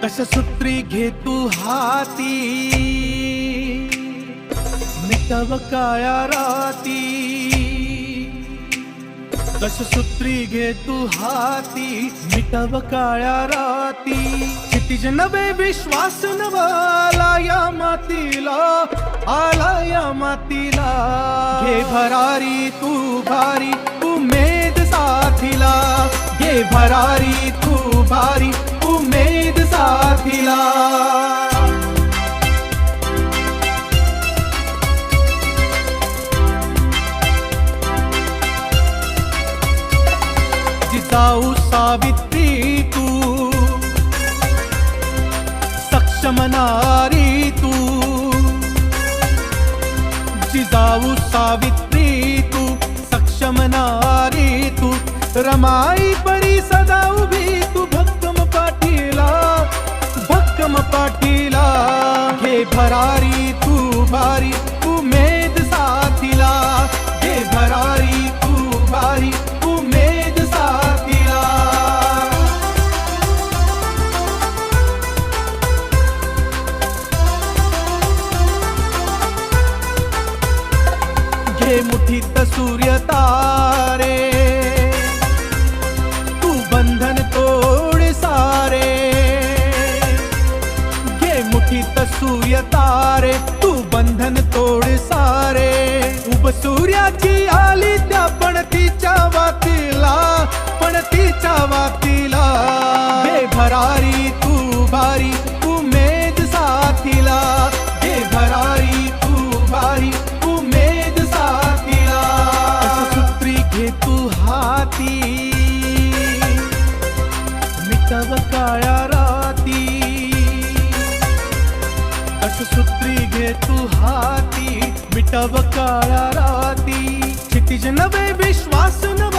दशसूत्री घे तू हाती, मिटव काळ्या राती। दशसूत्री घे तू हाती, मिटव काळ्या राती। क्षितिज नवे विश्वास नवा आला या मातीला, आला या मातीला। घे भरारी तू भारी, उमेद साथीला। घे भरारी तू भारी, उमेद साथीला। जिजाऊ सावित्री तू, सक्षम नारी तू। जिजाऊ सावित्री तू, सक्षम नारी तू। रमाई परी सदा उभी तू भक्कम पाठीला, भक्कम पाठीला। घे भरारी तू भारी, उमेद साथीला। घे भरारी तू भारी, उमेद साथीला। घे मुठीत सूर्य तारे, तू बंधन तोड सारे। घे मुठीत सूर्य तारे, तू बंधन तोड सारे। उभ सूर्याची आली त्या पणतीच्या वातीला, पणतीच्या वातीला। घे भरारी तू भारी, उमेद साथीला। घे भरारी तू भारी, उमेद साथीला। दशसूत्री घे तू हाती, मिटव काळ्या राती। दशसूत्री घे तू हाती, मिटव काळ्या राती। क्षितिज नवे विश्वास नवा